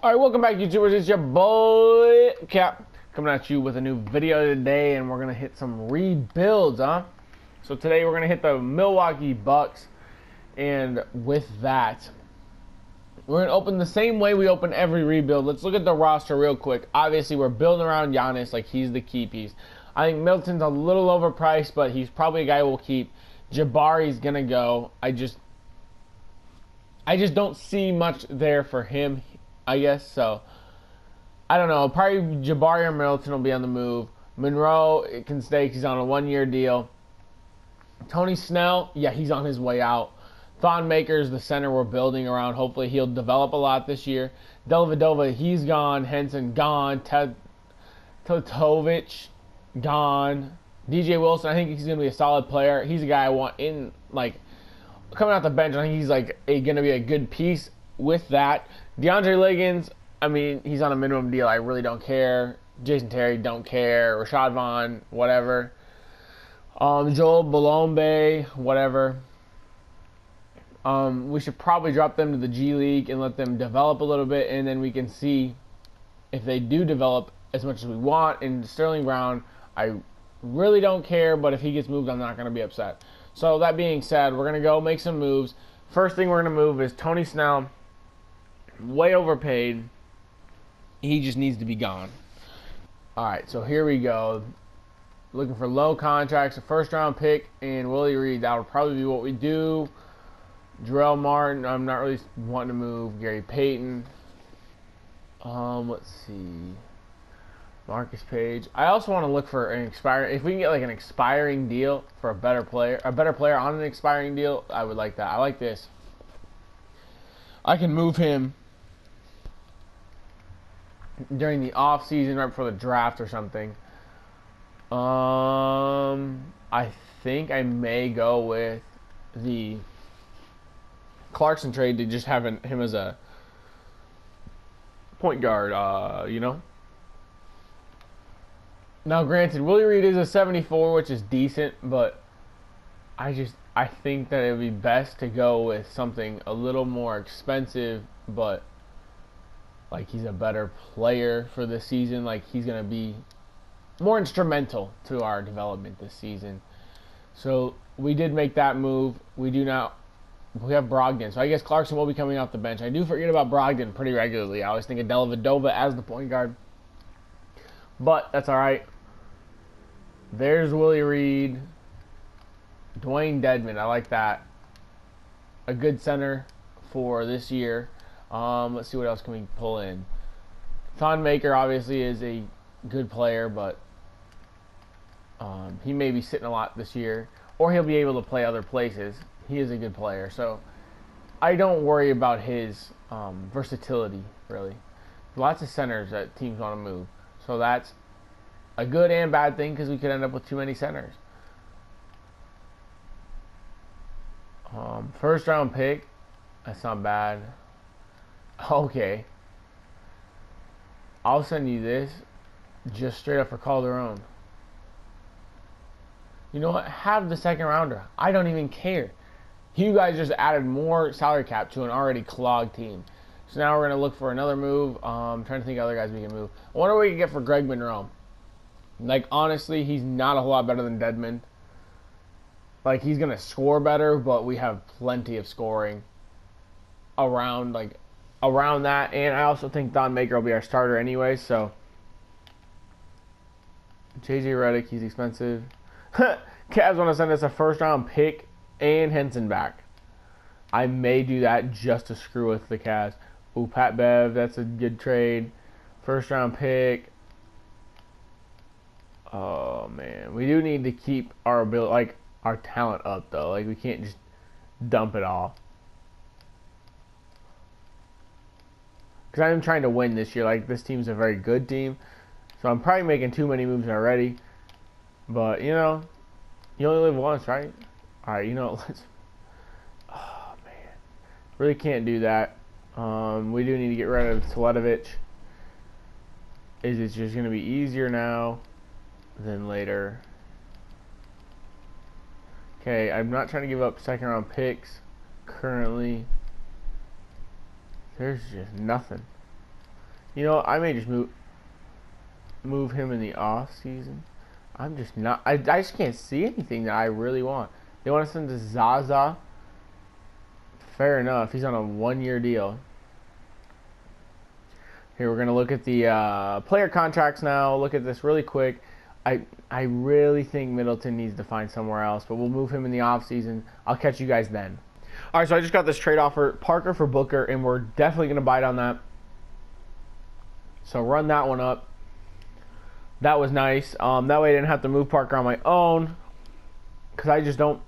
Alright, welcome back, YouTubers. It's your boy Cap coming at you with a new video today, and we're gonna hit some rebuilds, huh? So today we're gonna hit the Milwaukee Bucks, and with that, we're gonna open the same way we open every rebuild. Let's look at the roster real quick. Obviously, we're building around Giannis like he's the key piece. I think Middleton's a little overpriced, but he's probably a guy we'll keep. Jabari's gonna go. I just don't see much there for him, I guess. So I don't know. Probably Jabari or Middleton will be on the move. Monroe, it can stay. He's on a 1-year deal. Tony Snell, yeah, he's on his way out. Thon Maker's the center we're building around. Hopefully he'll develop a lot this year. Dellavedova, he's gone. Henson, gone. Totovich, gone. DJ Wilson, I think he's going to be a solid player. He's a guy I want in, like, coming off the bench. I think he's, like, going to be a good piece with that. DeAndre Liggins, I mean, he's on a minimum deal. I really don't care. Jason Terry, don't care. Rashad Vaughn, whatever. Joel Bolombe, whatever. We should probably drop them to the G League and let them develop a little bit, and then we can see if they do develop as much as we want. And Sterling Brown, I really don't care, but if he gets moved, I'm not going to be upset. So that being said, we're going to go make some moves. First thing we're going to move is Tony Snell. Way overpaid. He just needs to be gone. Alright, so here we go. Looking for low contracts, a first-round pick, and Willie Reed. That would probably be what we do. Jarrell Martin, I'm not really wanting to move. Gary Payton. Let's see. Marcus Page. I also want to look for an expiring. If we can get like an expiring deal for a better player on an expiring deal, I would like that. I like this. I can move him during the off season, right before the draft or something. I think I may go with the Clarkson trade to just have him as a point guard. You know. Now, granted, Willie Reed is a 74, which is decent, but I think that it would be best to go with something a little more expensive, but like he's a better player for this season. Like he's going to be more instrumental to our development this season. So we did make that move. We have Brogdon. So I guess Clarkson will be coming off the bench. I do forget about Brogdon pretty regularly. I always think of Dellavedova as the point guard. But that's all right. There's Willie Reed. Dwayne Dedmon. I like that. A good center for this year. Let's see what else can we pull in. Thon Maker obviously is a good player, but he may be sitting a lot this year, or he'll be able to play other places. He is a good player, so I don't worry about his versatility, really. Lots of centers that teams want to move, so that's a good and bad thing because we could end up with too many centers. First round pick, that's not bad. Okay, I'll send you this just straight up for Calderon. You know what? Have the second rounder. I don't even care. You guys just added more salary cap to an already clogged team. So now we're going to look for another move. I'm trying to think of other guys we can move. I wonder what we can get for Greg Monroe. Like, honestly, he's not a whole lot better than Dedmon. Like, he's going to score better, but we have plenty of scoring around that. And I also think Thon Maker will be our starter anyway, so JJ Redick, he's expensive. Cavs want to send us a first-round pick and Henson back. I may do that just to screw with the Cavs. Ooh, Pat Bev, that's a good trade. First-round pick. Oh, man. We do need to keep our ability, like, our talent up, though. Like, we can't just dump it all. Because I'm trying to win this year. Like, this team's a very good team. So I'm probably making too many moves already. But, you know, you only live once, right? Alright, you know, let's... Oh, man. Really can't do that. We do need to get rid of Teletovic. Is it just going to be easier now than later? Okay, I'm not trying to give up second-round picks currently. There's just nothing. You know, I may just move him in the off season. I'm just not. I just can't see anything that I really want. They want to send to Zaza. Fair enough. He's on a 1-year deal. Here we're gonna look at the player contracts now. Look at this really quick. I really think Middleton needs to find somewhere else, but we'll move him in the off season. I'll catch you guys then. All right, so I just got this trade offer, Parker for Booker, and we're definitely gonna bite on that. So run that one up. That was nice. That way I didn't have to move Parker on my own, because I just don't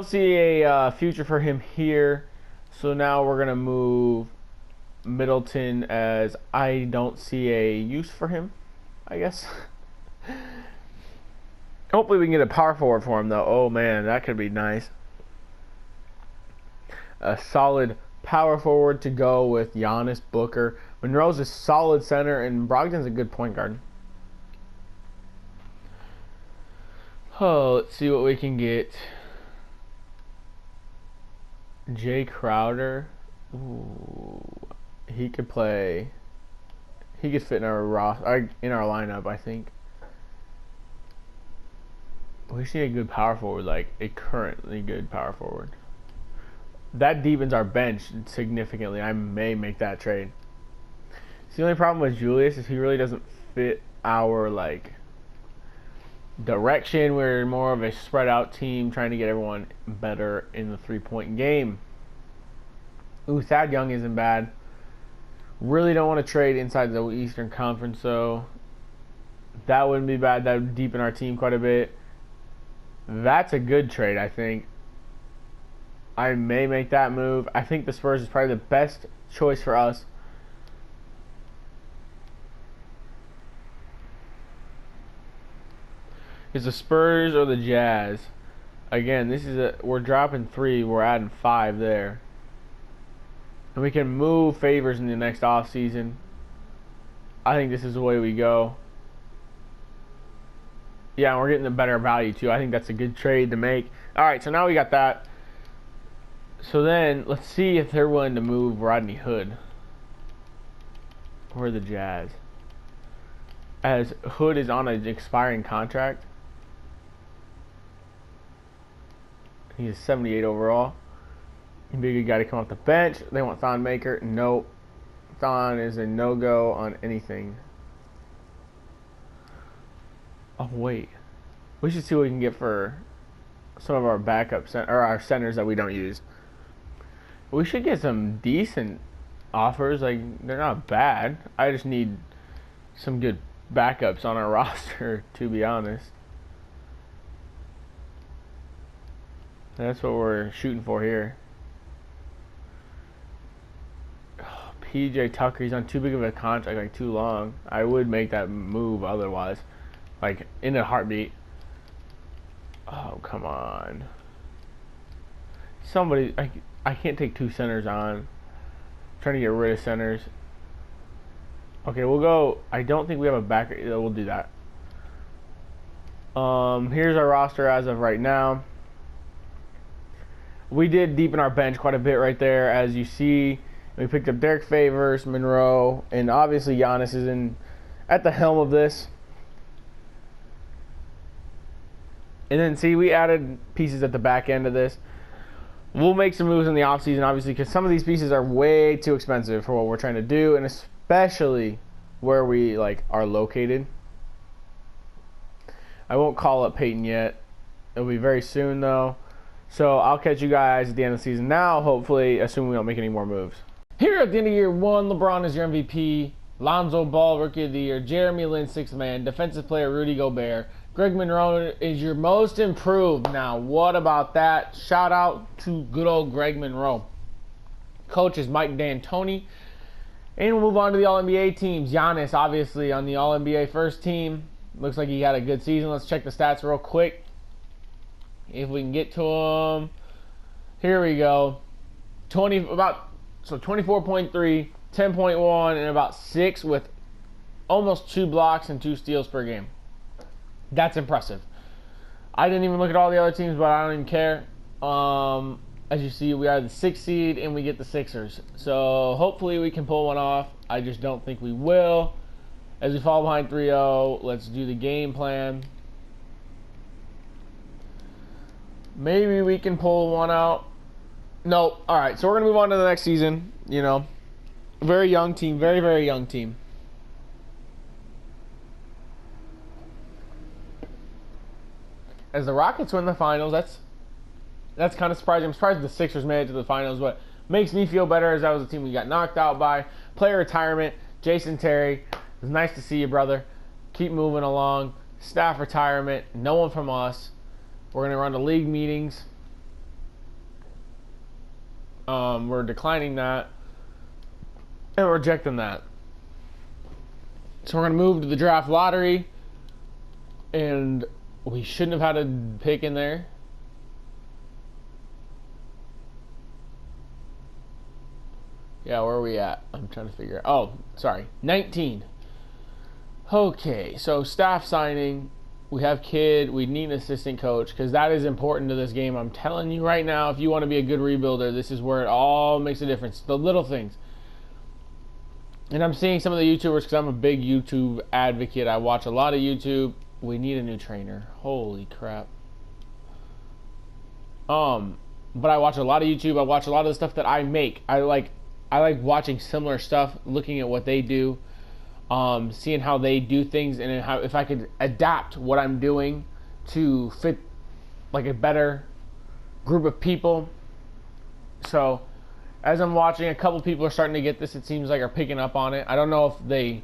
see a future for him here. So now we're gonna move Middleton, as I don't see a use for him, I guess. Hopefully we can get a power forward for him, though. Oh man, that could be nice. A solid power forward to go with Giannis, Booker. Monroe's a solid center, and Brogdon's a good point guard. Oh, let's see what we can get. Jay Crowder. Ooh, he could play. He could fit in our lineup, I think. We should get a good power forward, like a currently good power forward. That deepens our bench significantly. I may make that trade. The only problem with Julius is he really doesn't fit our direction. We're more of a spread out team trying to get everyone better in the 3-point game. Ooh, Thad Young isn't bad. Really don't want to trade inside the Eastern Conference, though. That wouldn't be bad. That would deepen our team quite a bit. That's a good trade, I think. I may make that move. I think the Spurs is probably the best choice for us. It's the Spurs or the Jazz. Again, we're dropping 3. We're adding 5 there. And we can move Favors in the next offseason. I think this is the way we go. Yeah, and we're getting a better value too. I think that's a good trade to make. All right, so now we got that. So then, let's see if they're willing to move Rodney Hood. Or the Jazz. As Hood is on an expiring contract. He's 78 overall. He'd be a good guy to come off the bench. They want Thon Maker. Nope. Thon is a no-go on anything. Oh, wait. We should see what we can get for some of our backup or our centers that we don't use. We should get some decent offers. Like, they're not bad. I just need some good backups on our roster, to be honest. That's what we're shooting for here. Oh, PJ Tucker, he's on too big of a contract, like too long. I would make that move otherwise, like in a heartbeat. Oh, come on. Somebody, I can't take 2 centers on. I'm trying to get rid of centers. Okay, we'll go. I don't think we have a backer. We'll do that. Here's our roster as of right now. We did deepen our bench quite a bit right there, as you see. We picked up Derek Favors, Monroe, and obviously Giannis is at the helm of this. And then, see, we added pieces at the back end of this. We'll make some moves in the offseason, obviously, because some of these pieces are way too expensive for what we're trying to do, and especially where we are located. I won't call up Peyton yet. It'll be very soon, though. So I'll catch you guys at the end of the season now, hopefully, assuming we don't make any more moves. Here at the end of year 1, LeBron is your MVP. Lonzo Ball, Rookie of the Year. Jeremy Lin, 6th man. Defensive player, Rudy Gobert. Greg Monroe is your most improved. Now, what about that? Shout out to good old Greg Monroe. Coach is Mike D'Antoni. And we'll move on to the All-NBA teams. Giannis, obviously, on the All-NBA first team. Looks like he had a good season. Let's check the stats real quick, if we can get to them. Here we go. 24.3, 10.1, and about 6 with almost 2 blocks and 2 steals per game. That's impressive. I didn't even look at all the other teams, but I don't even care. As you see, we are the 6th seed and we get the Sixers. So hopefully we can pull one off. I just don't think we will. As we fall behind 3-0, let's do the game plan. Maybe we can pull one out. No. All right, so we're going to move on to the next season. You know, very young team, very, very young team. As the Rockets win the finals, that's kind of surprising. I'm surprised the Sixers made it to the finals. What makes me feel better is that was a team we got knocked out by. Player retirement, Jason Terry. It's nice to see you, brother. Keep moving along. Staff retirement, no one from us. We're going to run the league meetings. We're declining that. And we're rejecting that. So we're going to move to the draft lottery. And we shouldn't have had a pick in there. Yeah, where are we at? I'm trying to figure out. Oh, sorry. 19. Okay, so staff signing. We have Kidd. We need an assistant coach because that is important to this game. I'm telling you right now, if you want to be a good rebuilder, this is where it all makes a difference. The little things. And I'm seeing some of the YouTubers because I'm a big YouTube advocate. I watch a lot of YouTube. We need a new trainer. Holy crap. But I watch a lot of YouTube. I watch a lot of the stuff that I make. I like watching similar stuff, looking at what they do, seeing how they do things, and how if I could adapt what I'm doing to fit like a better group of people. So as I'm watching, a couple people are starting to get this. It seems like are picking up on it. I don't know if there's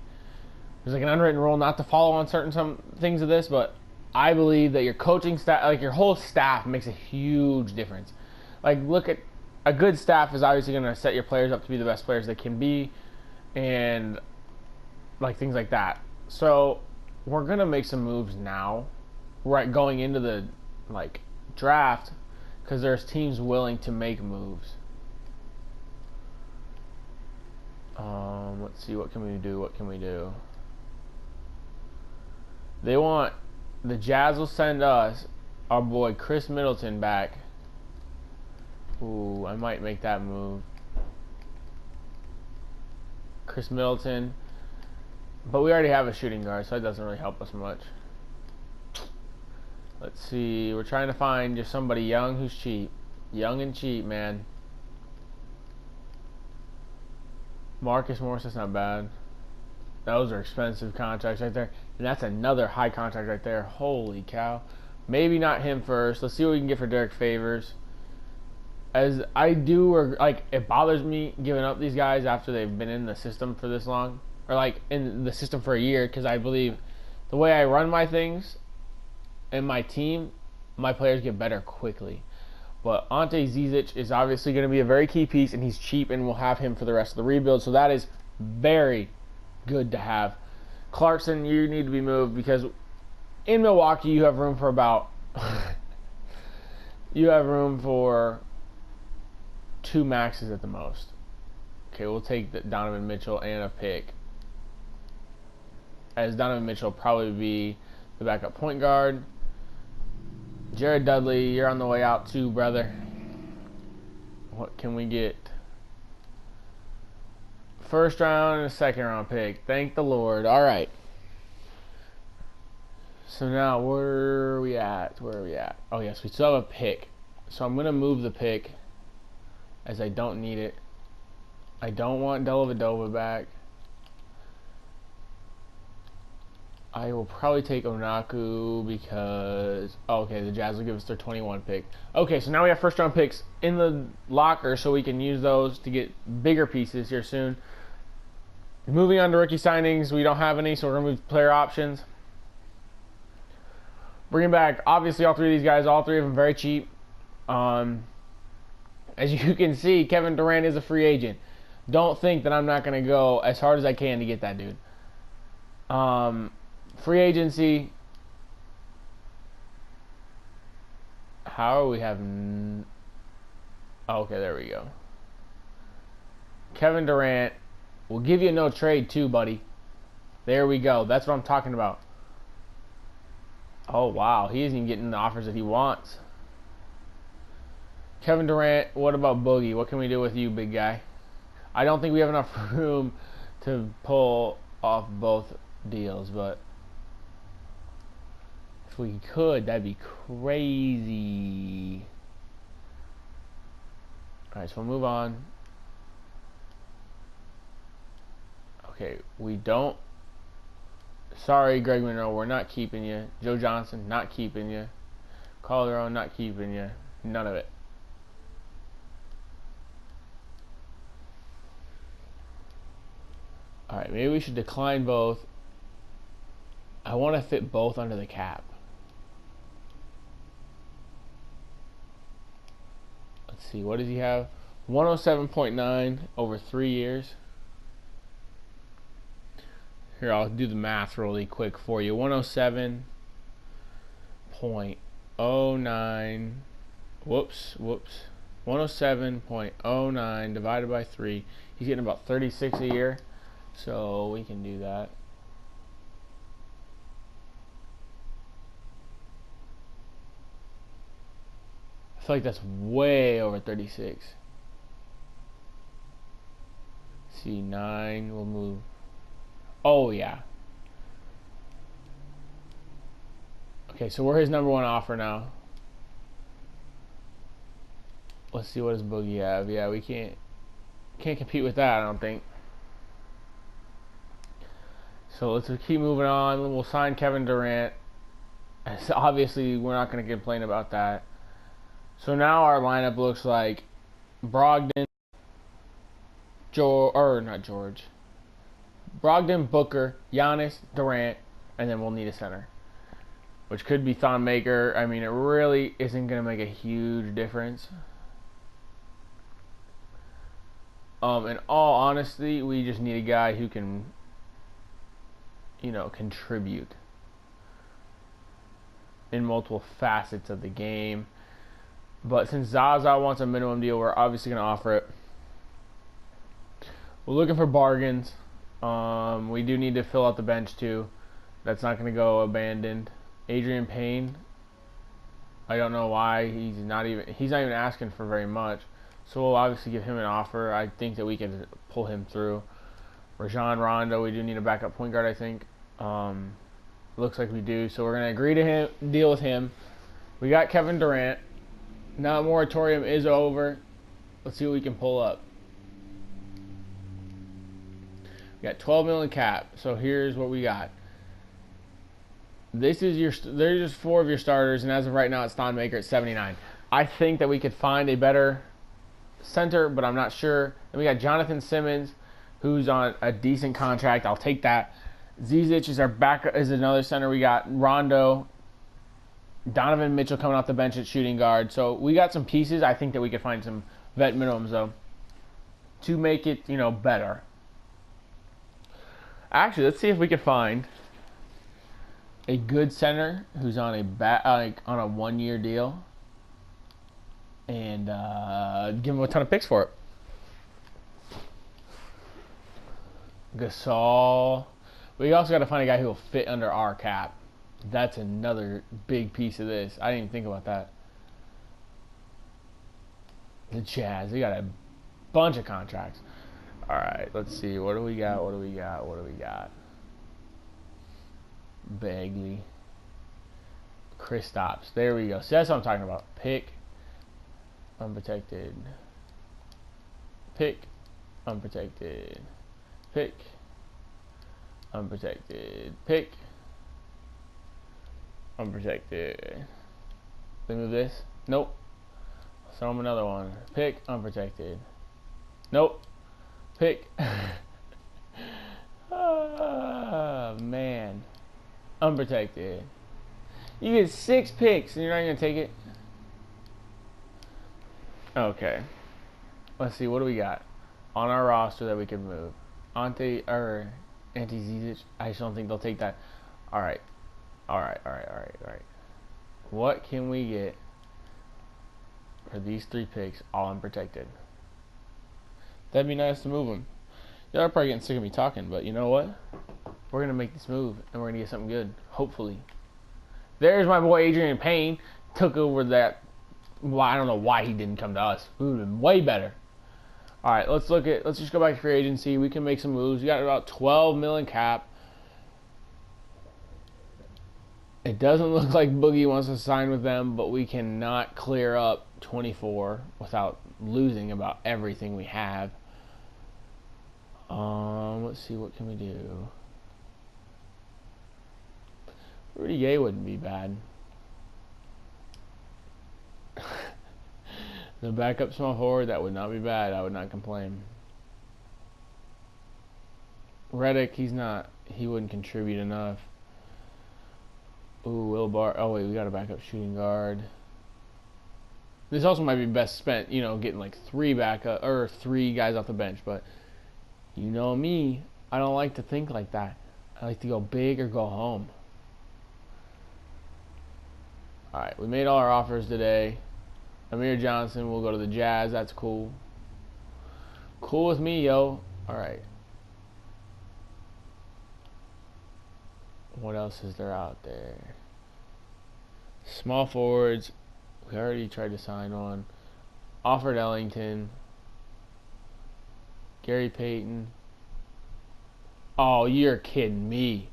like an unwritten rule not to follow on some things of this, but I believe that your coaching staff, like your whole staff, makes a huge difference. Like, look at a good staff is obviously going to set your players up to be the best players they can be, and like things like that. So we're going to make some moves now, right, going into the like draft, because there's teams willing to make moves. Let's see, what can we do? The Jazz will send us our boy Chris Middleton back. Ooh, I might make that move. Chris Middleton. But we already have a shooting guard, so it doesn't really help us much. Let's see. We're trying to find just somebody young who's cheap. Young and cheap, man. Marcus Morris, that's not bad. Those are expensive contracts right there. And that's another high contract right there. Holy cow. Maybe not him first. Let's see what we can get for Derek Favors. As I do, or like, it bothers me giving up these guys after they've been in the system for this long. Or like in the system for a year. Because I believe the way I run my things and my team, my players get better quickly. But Ante Zizic is obviously going to be a very key piece. And he's cheap, and we'll have him for the rest of the rebuild. So that is very good to have. Clarkson, you need to be moved because in Milwaukee you have room for about you have room for 2 maxes at the most. Okay, we'll take Donovan Mitchell and a pick, as Donovan Mitchell will probably be the backup point guard. Jared Dudley, you're on the way out too, brother. What can we get? First round and a second round pick. Thank the Lord. All right. So now where are we at? Oh, yes, we still have a pick. So I'm going to move the pick as I don't need it. I don't want Dellavedova back. I will probably take Onaku because... Oh, okay, the Jazz will give us their 21 pick. Okay, so now we have first round picks in the locker so we can use those to get bigger pieces here soon. Moving on to rookie signings, we don't have any, so we're going to move player options. Bringing back, obviously, all 3 of these guys, all 3 of them very cheap. As you can see, Kevin Durant is a free agent. Don't think that I'm not going to go as hard as I can to get that dude. Free agency. How are we having... Oh, okay, there we go. Kevin Durant. We'll give you a no trade too, buddy. There we go. That's what I'm talking about. Oh, wow. He isn't even getting the offers that he wants. Kevin Durant, what about Boogie? What can we do with you, big guy? I don't think we have enough room to pull off both deals, but if we could, that'd be crazy. Alright, so we'll move on. Okay, we don't. Sorry, Greg Monroe, we're not keeping you. Joe Johnson, not keeping you. Calderon, not keeping you. None of it. Alright, maybe we should decline both. I want to fit both under the cap. Let's see, what does he have? 107.9 over 3 years. Here, I'll do the math really quick for you. 107.09. Whoops. 107.09 divided by 3. He's getting about 36 a year. So we can do that. I feel like that's way over 36. C9 will move. Oh, yeah. Okay, so we're his number one offer now. Let's see, what does Boogie have? Yeah, we can't compete with that, I don't think. So let's keep moving on. We'll sign Kevin Durant. So obviously, we're not going to complain about that. So now our lineup looks like Brogdon, Brogdon, Booker, Giannis, Durant, and then we'll need a center, which could be Thon Maker. I mean, it really isn't going to make a huge difference. In all honesty, we just need a guy who can, contribute in multiple facets of the game. But since Zaza wants a minimum deal, we're obviously going to offer it. We're looking for bargains. We do need to fill out the bench too. That's not going to go abandoned. Adrian Payne, I don't know why he's not even asking for very much. So we'll obviously give him an offer. I think that we can pull him through. Rajon Rondo, we do need a backup point guard, I think. Looks like we do. So we're going to agree to deal with him. We got Kevin Durant. Now moratorium is over. Let's see what we can pull up. We got 12 million cap. So here's what we got. There's just 4 of your starters, and as of right now, it's Thon Maker at 79. I think that we could find a better center, but I'm not sure. And we got Jonathan Simmons, who's on a decent contract. I'll take that. Zizic is another center. We got Rondo, Donovan Mitchell coming off the bench at shooting guard. So we got some pieces. I think that we could find some vet minimums though to make it, better. Actually, let's see if we can find a good center who's on a 1-year deal and give him a ton of picks for it. Gasol. We also got to find a guy who will fit under our cap. That's another big piece of this. I didn't even think about that. The Jazz. They got a bunch of contracts. All right, let's see. What do we got? Bagley. Kristaps. There we go. See, that's what I'm talking about. Pick. Unprotected. Pick. Unprotected. Pick. Unprotected. Pick. Unprotected. They move this? Nope. Throw him another one. Pick. Unprotected. Nope. Pick. Oh, man. Unprotected. You get 6 picks and you're not going to take it? Okay. Let's see. What do we got on our roster that we can move? Ante Zizic. I just don't think they'll take that. All right. What can we get for these 3 picks all unprotected? That'd be nice to move them. Y'all are probably getting sick of me talking, but you know what? We're going to make this move, and we're going to get something good, hopefully. There's my boy Adrian Payne. Took over that Well, I don't know why he didn't come to us. We would have been way better. All right, let's just go back to free agency. We can make some moves. We got about 12 million cap. It doesn't look like Boogie wants to sign with them, but we cannot clear up 24 without losing about everything we have. Let's see, what can we do? Rudy Gay wouldn't be bad. The backup small forward, that would not be bad. I would not complain. Redick, he wouldn't contribute enough. Ooh, Will Bar. Oh, wait, we got a backup shooting guard. This also might be best spent, getting like 3 guys off the bench. But you know me, I don't like to think like that. I like to go big or go home. All right, we made all our offers today. Amir Johnson will go to the Jazz. That's cool. Cool with me, yo. All right. What else is there out there? Small forwards. We already tried to sign on. Offered Ellington. Gary Payton. Oh, you're kidding me.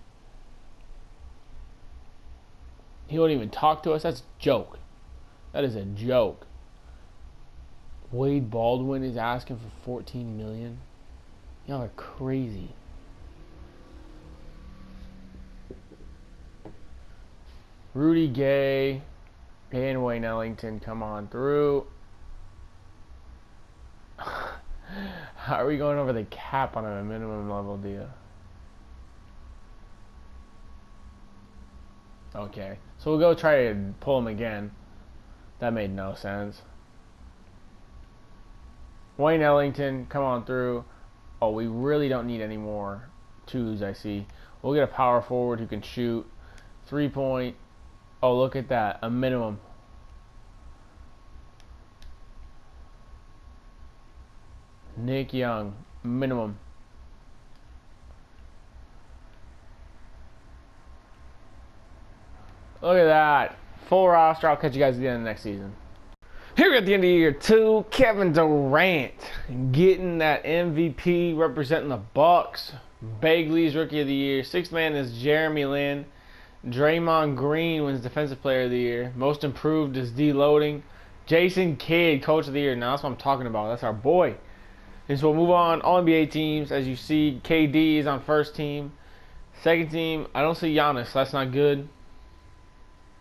He won't even talk to us? That's a joke. That is a joke. Wade Baldwin is asking for $14 million. Y'all are crazy. Rudy Gay and Wayne Ellington come on through. How are we going over the cap on a minimum level deal? Okay, so we'll go try to pull him again. That made no sense. Wayne Ellington, come on through. Oh, we really don't need any more 2s, I see. We'll get a power forward who can shoot. 3-point. Oh, look at that. A minimum. Nick Young. Minimum. Look at that. Full roster. I'll catch you guys at the end of the next season. Here at the end of year 2, Kevin Durant getting that MVP representing the Bucks. Bagley's Rookie of the Year. 6th man is Jeremy Lin. Draymond Green wins Defensive Player of the Year. Most Improved is D-Loading. Jason Kidd, Coach of the Year. Now that's what I'm talking about. That's our boy. And so we'll move on. All NBA teams. As you see, KD is on first team. Second team, I don't see Giannis. That's not good.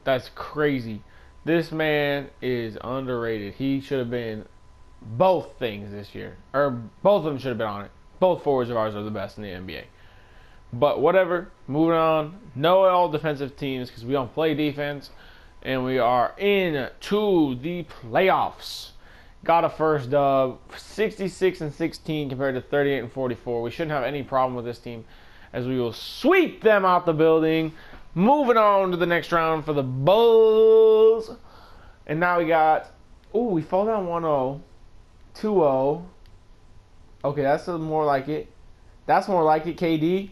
That's crazy. This man is underrated. He should have been both things this year. Or both of them should have been on it. Both forwards of ours are the best in the NBA. But whatever. Moving on. No all defensive teams because we don't play defense. And we are into the playoffs. Got a first dub. 66-16 compared to 38-44. We shouldn't have any problem with this team as we will sweep them out the building. Moving on to the next round for the Bulls. And now we got... Ooh, we fall down 1-0. 2-0. Okay, that's more like it. That's more like it, KD.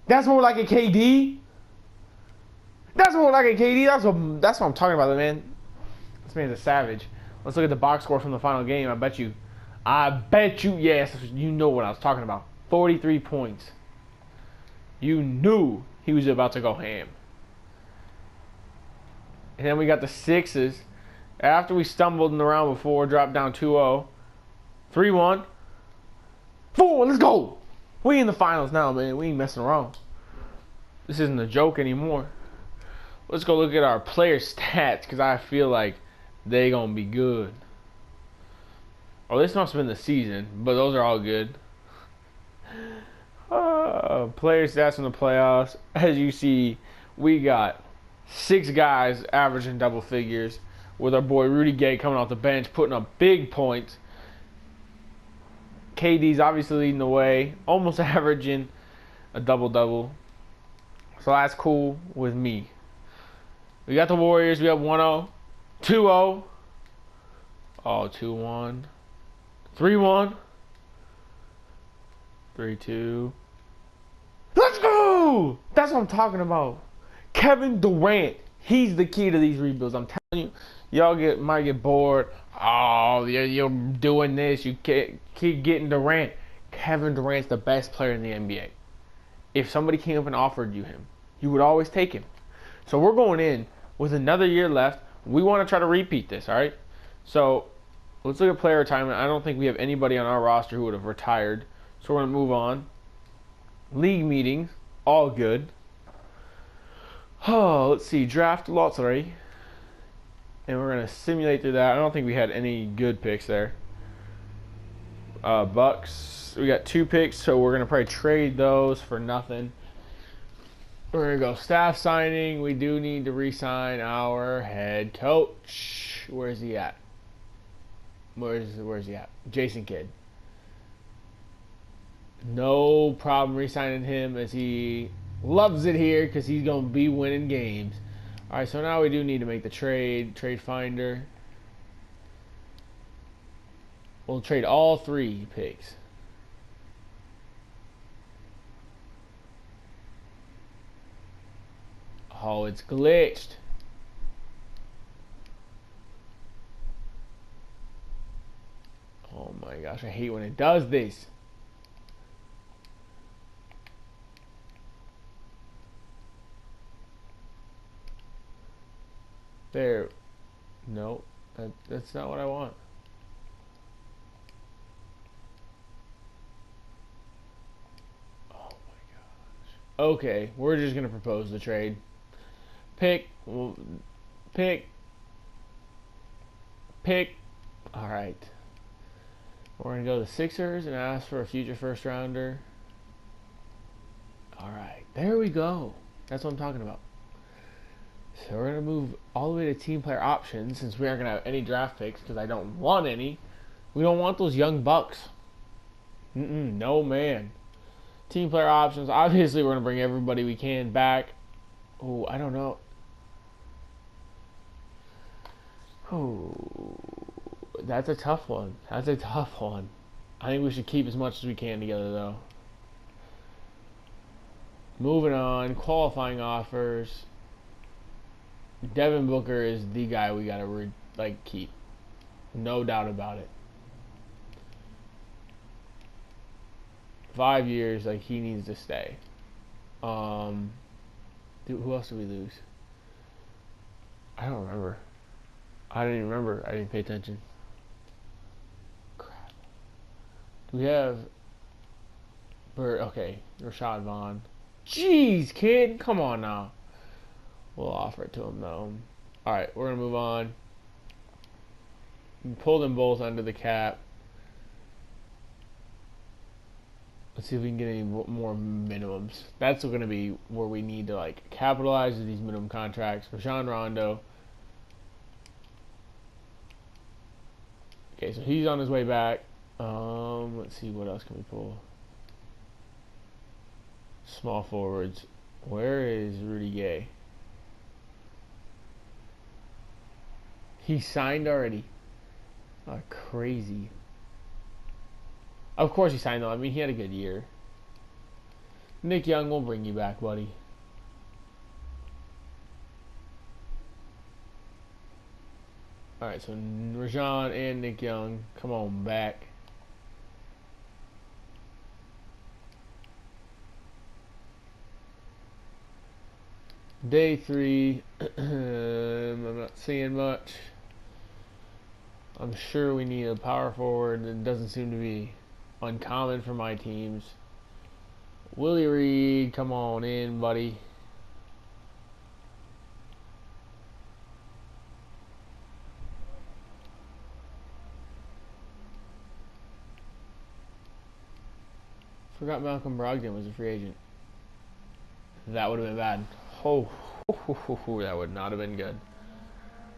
That's more like it, KD. That's more like it, KD. That's what I'm talking about, man. This man's a savage. Let's look at the box score from the final game. I bet you, yes, you know what I was talking about. 43 points. You knew he was about to go ham. And then we got the Sixers. After we stumbled in the round before, dropped down 2-0. 3-1. 4, let's go. We in the finals now, man. We ain't messing around. This isn't a joke anymore. Let's go look at our player stats because I feel like they gonna be good. Oh, this must have been the season, but those are all good. Player stats in the playoffs. As you see, we got 6 guys averaging double figures with our boy Rudy Gay coming off the bench, putting up big points. KD's obviously leading the way, almost averaging a double-double. So that's cool with me. We got the Warriors. We have 1-0, 2-0. Oh, 2-1. 3-1. 3-2. Let's go! That's what I'm talking about. Kevin Durant. He's the key to these rebuilds. I'm telling you, Y'all might get bored. Oh, you're doing this. You keep getting Durant. Kevin Durant's the best player in the NBA. If somebody came up and offered you him, you would always take him. So we're going in with another year left. We want to try to repeat this, all right? So let's look at player retirement. I don't think we have anybody on our roster who would have retired. So we're going to move on. League meetings, all good. Oh, let's see. Draft lottery. And we're going to simulate through that. I don't think we had any good picks there. Bucks. We got 2 picks, so we're going to probably trade those for nothing. We're going to go staff signing. We do need to re-sign our head coach. Where's he at? Where's he at? Jason Kidd. No problem re-signing him as he loves it here because he's going to be winning games. All right, so now we do need to make the trade finder. We'll trade all 3 picks. Oh, it's glitched. Oh my gosh, I hate when it does this. There. No, that's not what I want. Oh my gosh. Okay, we're just going to propose the trade. Pick. All right. We're going to go to the Sixers and ask for a future first rounder. All right. There we go. That's what I'm talking about. So we're going to move all the way to team player options since we aren't going to have any draft picks because I don't want any. We don't want those young bucks. No, man. Team player options. Obviously, we're going to bring everybody we can back. Oh, I don't know. Oh, that's a tough one. I think we should keep as much as we can together, though. Moving on. Qualifying offers. Devin Booker is the guy we gotta keep. No doubt about it. 5 years, he needs to stay. Who else did we lose? I don't remember. I didn't even remember. I didn't pay attention. Crap. Do we have okay, Rashad Vaughn. Jeez, kid, come on now. We'll offer it to him though. Alright, we're gonna move on. Pull them both under the cap. Let's see if we can get any more minimums. That's going to be where we need to capitalize these minimum contracts. Rajon Rondo. Okay, so he's on his way back. Let's see, what else can we pull? Small forwards. Where is Rudy Gay? He signed already. Oh, crazy. Of course he signed though. I mean, he had a good year. Nick Young will bring you back, buddy. Alright, so Rajon and Nick Young, come on back. Day 3, I'm not seeing much. I'm sure we need a power forward. It doesn't seem to be uncommon for my teams. Willie Reed, come on in, buddy. Forgot Malcolm Brogdon was a free agent. That would have been bad. Oh, that would not have been good.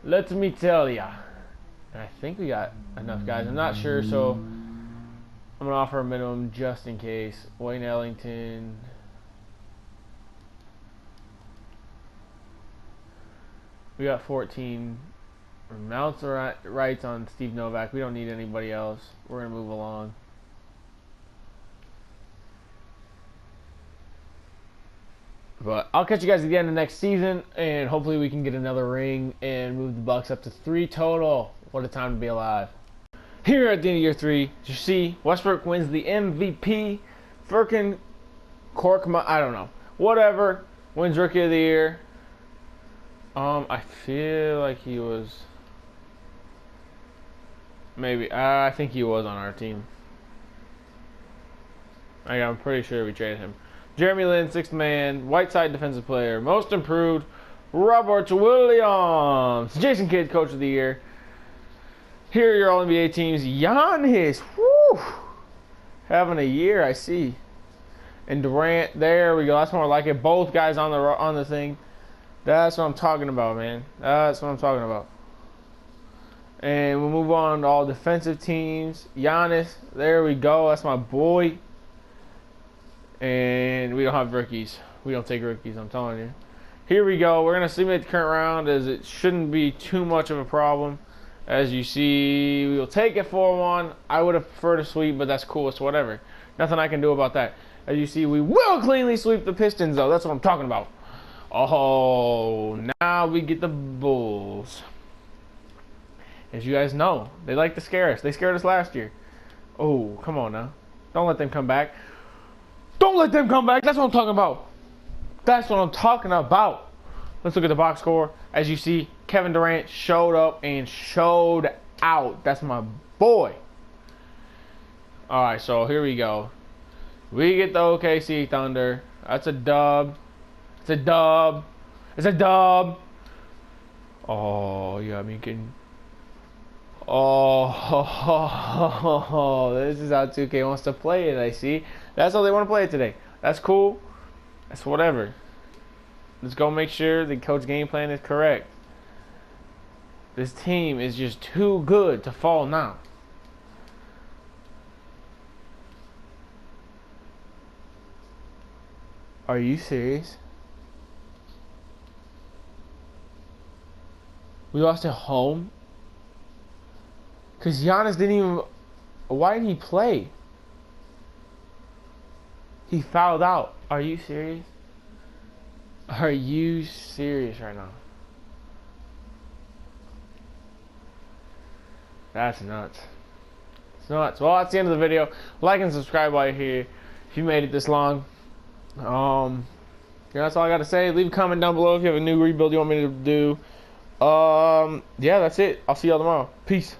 Let me tell ya. I think we got enough guys. I'm not sure, so I'm going to offer a minimum just in case. Wayne Ellington. We got 14. Mounts the rights on Steve Novak. We don't need anybody else. We're going to move along. But I'll catch you guys again in the next season, and hopefully we can get another ring and move the Bucks up to 3 total. What a time to be alive. Here at the end of year 3, you see Westbrook wins the MVP. Freaking I don't know. Whatever. Wins Rookie of the Year. I feel like he was... Maybe. I think he was on our team. I'm pretty sure we traded him. Jeremy Lin, 6th man. Whiteside, defensive player. Most improved, Robert Williams. Jason Kidd, Coach of the Year. Here are your All-NBA teams. Giannis. Woo! Having a year, I see. And Durant, there we go. That's more like it. Both guys on the thing. That's what I'm talking about, man. That's what I'm talking about. And we'll move on to all defensive teams. Giannis, there we go. That's my boy. And we don't have rookies. We don't take rookies, I'm telling you. Here we go. We're going to simulate the current round, as it shouldn't be too much of a problem. As you see, we will take it 4-1. I would have preferred a sweep, but that's cool. It's whatever. Nothing I can do about that. As you see, we will cleanly sweep the Pistons, though. That's what I'm talking about. Oh, now we get the Bulls. As you guys know, they like to scare us. They scared us last year. Oh, come on now. Don't let them come back. Don't let them come back. That's what I'm talking about. That's what I'm talking about. Let's look at the box score. As you see, Kevin Durant showed up and showed out. That's my boy. All right, so here we go. We get the OKC Thunder. That's a dub. It's a dub. It's a dub. Oh, you got me kidding. Oh, this is how 2K wants to play it, I see. That's how they want to play it today. That's cool. That's whatever. Let's go make sure the coach game plan is correct. This team is just too good to fall now. Are you serious? We lost at home? Because Giannis didn't even... Why didn't he play? He fouled out. Are you serious? Are you serious right now? That's nuts. It's nuts. Well, that's the end of the video. Like and subscribe while you're here. If you made it this long. Yeah, that's all I got to say. Leave a comment down below if you have a new rebuild you want me to do. Yeah, that's it. I'll see y'all tomorrow. Peace.